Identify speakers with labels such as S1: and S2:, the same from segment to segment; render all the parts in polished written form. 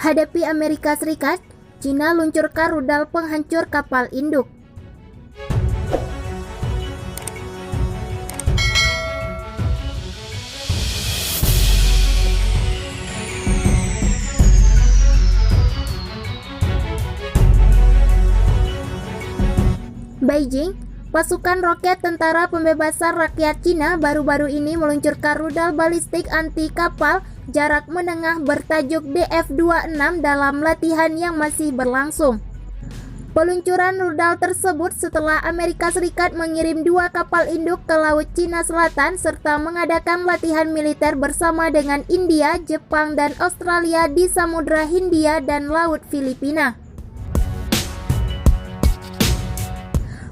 S1: Hadapi Amerika Serikat, Cina luncurkan rudal penghancur kapal induk. Beijing, pasukan roket Tentara Pembebasan Rakyat Cina baru-baru ini meluncurkan rudal balistik anti kapal jarak menengah bertajuk DF-26 dalam latihan yang masih berlangsung. Peluncuran rudal tersebut setelah Amerika Serikat mengirim 2 kapal induk ke Laut Cina Selatan serta mengadakan latihan militer bersama dengan India, Jepang, dan Australia di Samudra Hindia dan Laut Filipina.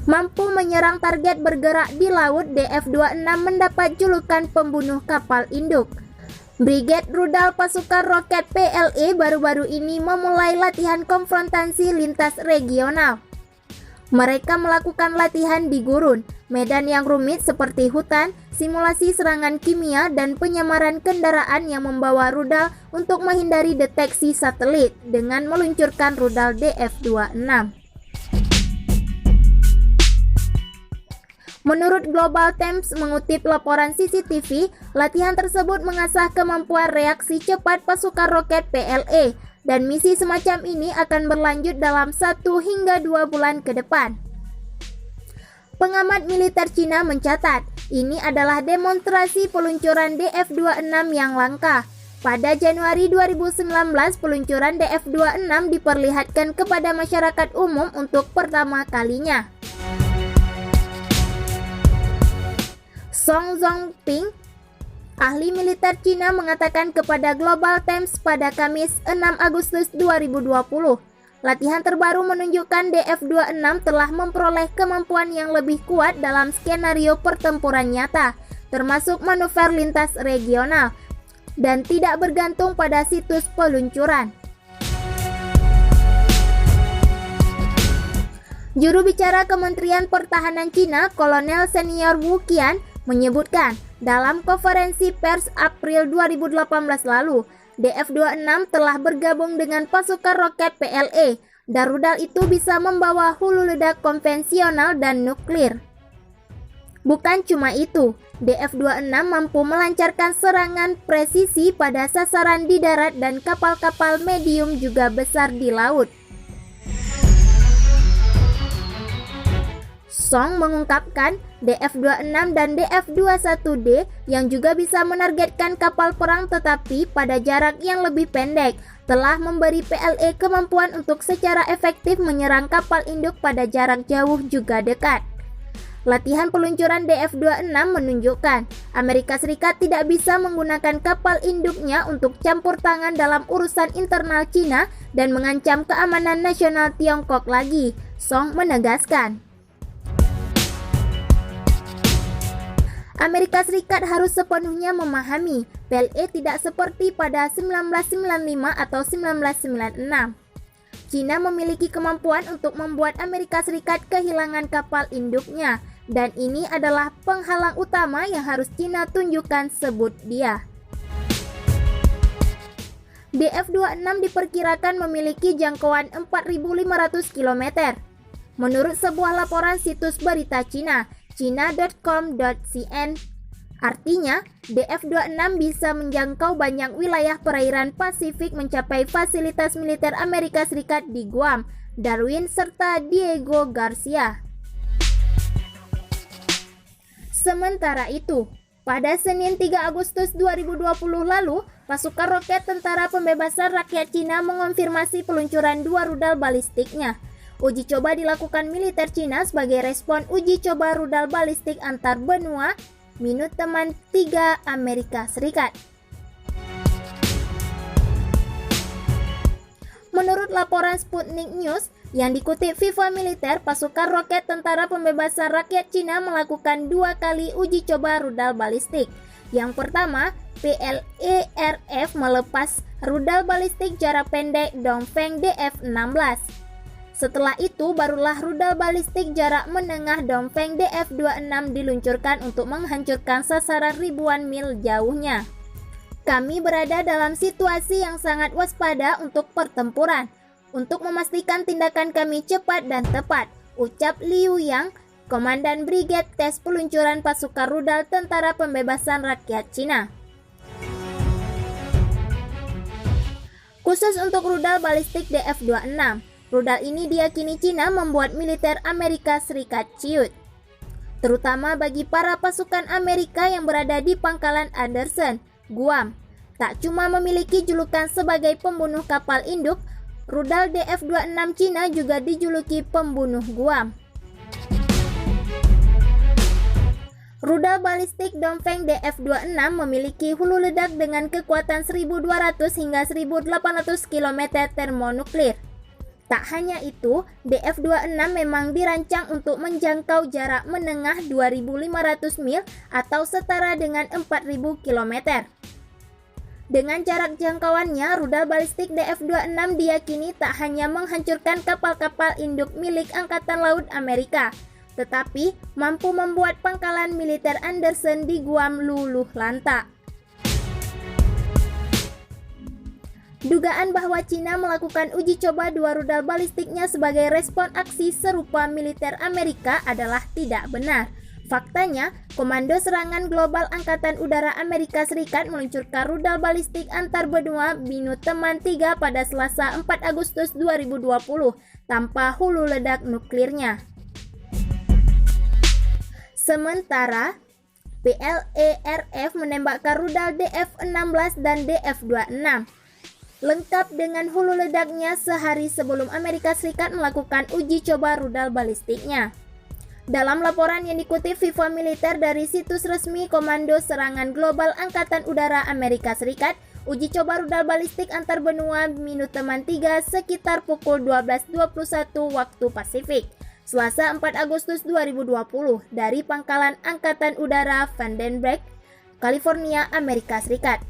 S1: Mampu menyerang target bergerak di laut, DF-26 mendapat julukan pembunuh kapal induk. Brigade Rudal Pasukan Roket PLA baru-baru ini memulai latihan konfrontasi lintas regional. Mereka melakukan latihan di gurun, medan yang rumit seperti hutan, simulasi serangan kimia, dan penyamaran kendaraan yang membawa rudal untuk menghindari deteksi satelit dengan meluncurkan rudal DF-26. Menurut Global Times mengutip laporan CCTV, latihan tersebut mengasah kemampuan reaksi cepat pasukan roket PLA dan misi semacam ini akan berlanjut dalam 1 hingga 2 bulan ke depan. Pengamat militer Cina mencatat, ini adalah demonstrasi peluncuran DF-26 yang langka. Pada Januari 2019, peluncuran DF-26 diperlihatkan kepada masyarakat umum untuk pertama kalinya. Song Zongping, ahli militer Cina, mengatakan kepada Global Times pada Kamis 6 Agustus 2020, latihan terbaru menunjukkan DF-26 telah memperoleh kemampuan yang lebih kuat dalam skenario pertempuran nyata, termasuk manuver lintas regional, dan tidak bergantung pada situs peluncuran. Juru bicara Kementerian Pertahanan Cina, Kolonel Senior Wu Qian, menyebutkan dalam konferensi pers April 2018 lalu, DF-26 telah bergabung dengan pasukan roket PLA dan rudal itu bisa membawa hulu ledak konvensional dan nuklir. Bukan cuma itu, DF-26 mampu melancarkan serangan presisi pada sasaran di darat dan kapal-kapal medium juga besar di laut. Song mengungkapkan DF-26 dan DF-21D yang juga bisa menargetkan kapal perang tetapi pada jarak yang lebih pendek telah memberi PLA kemampuan untuk secara efektif menyerang kapal induk pada jarak jauh juga dekat. Latihan peluncuran DF-26 menunjukkan Amerika Serikat tidak bisa menggunakan kapal induknya untuk campur tangan dalam urusan internal Cina dan mengancam keamanan nasional Tiongkok lagi, Song menegaskan. Amerika Serikat harus sepenuhnya memahami PLA tidak seperti pada 1995 atau 1996. Cina memiliki kemampuan untuk membuat Amerika Serikat kehilangan kapal induknya, dan ini adalah penghalang utama yang harus Cina tunjukkan, sebut dia. DF-26 diperkirakan memiliki jangkauan 4.500 km. Menurut sebuah laporan situs berita Cina, China.com.cn, artinya DF-26 bisa menjangkau banyak wilayah perairan Pasifik mencapai fasilitas militer Amerika Serikat di Guam, Darwin, serta Diego Garcia. Sementara itu, pada Senin 3 Agustus 2020 lalu, pasukan roket Tentara Pembebasan Rakyat Cina mengonfirmasi peluncuran 2 rudal balistiknya. Uji coba dilakukan militer Cina sebagai respon uji coba rudal balistik antar benua Minut Teman 3 Amerika Serikat. Menurut laporan Sputnik News yang dikutip FIFA Militer, pasukan roket Tentara Pembebasan Rakyat Cina melakukan 2 kali uji coba rudal balistik. Yang pertama, PLA-RF melepas rudal balistik jarak pendek Dongfeng DF-16. Setelah itu, barulah rudal balistik jarak menengah Dongfeng DF-26 diluncurkan untuk menghancurkan sasaran ribuan mil jauhnya. Kami berada dalam situasi yang sangat waspada untuk pertempuran. Untuk memastikan tindakan kami cepat dan tepat, ucap Liu Yang, Komandan Brigade Tes Peluncuran Pasukan Rudal Tentara Pembebasan Rakyat Cina. Khusus untuk rudal balistik DF-26, rudal ini diyakini Cina membuat militer Amerika Serikat ciut, terutama bagi para pasukan Amerika yang berada di pangkalan Anderson, Guam. Tak cuma memiliki julukan sebagai pembunuh kapal induk, rudal DF-26 Cina juga dijuluki pembunuh Guam. Rudal balistik Dongfeng DF-26 memiliki hulu ledak dengan kekuatan 1.200 hingga 1.800 km termonuklir. Tak hanya itu, DF-26 memang dirancang untuk menjangkau jarak menengah 2.500 mil atau setara dengan 4.000 km. Dengan jarak jangkauannya, rudal balistik DF-26 diyakini tak hanya menghancurkan kapal-kapal induk milik Angkatan Laut Amerika, tetapi mampu membuat pangkalan militer Anderson di Guam luluh lantak. Dugaan bahwa Cina melakukan uji coba dua rudal balistiknya sebagai respon aksi serupa militer Amerika adalah tidak benar. Faktanya, Komando Serangan Global Angkatan Udara Amerika Serikat meluncurkan rudal balistik antar benua Minuteman III pada Selasa 4 Agustus 2020 tanpa hulu ledak nuklirnya. Sementara, PLA-RF menembakkan rudal DF-16 dan DF-26 lengkap dengan hulu ledaknya sehari sebelum Amerika Serikat melakukan uji coba rudal balistiknya. Dalam laporan yang dikutip Viva Militer dari situs resmi Komando Serangan Global Angkatan Udara Amerika Serikat, uji coba rudal balistik antar benua Minuteman III sekitar pukul 12.21 waktu Pasifik, Selasa 4 Agustus 2020 dari Pangkalan Angkatan Udara Vandenberg, California, Amerika Serikat.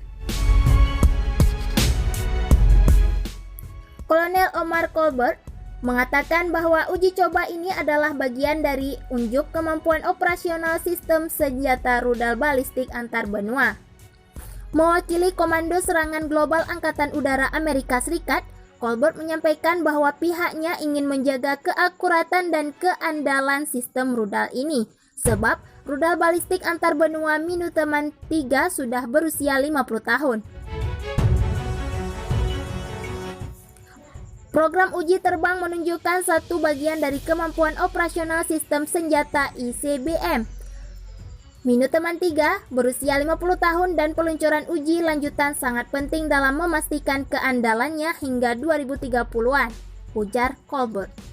S1: Kolonel Omar Colbert mengatakan bahwa uji coba ini adalah bagian dari unjuk kemampuan operasional sistem senjata rudal balistik antar benua. Mewakili Komando Serangan Global Angkatan Udara Amerika Serikat, Colbert menyampaikan bahwa pihaknya ingin menjaga keakuratan dan keandalan sistem rudal ini, sebab rudal balistik antar benua Minuteman III sudah berusia 50 tahun. Program uji terbang menunjukkan satu bagian dari kemampuan operasional sistem senjata ICBM. Minuteman III berusia 50 tahun dan peluncuran uji lanjutan sangat penting dalam memastikan keandalannya hingga 2030-an, ujar Colbert.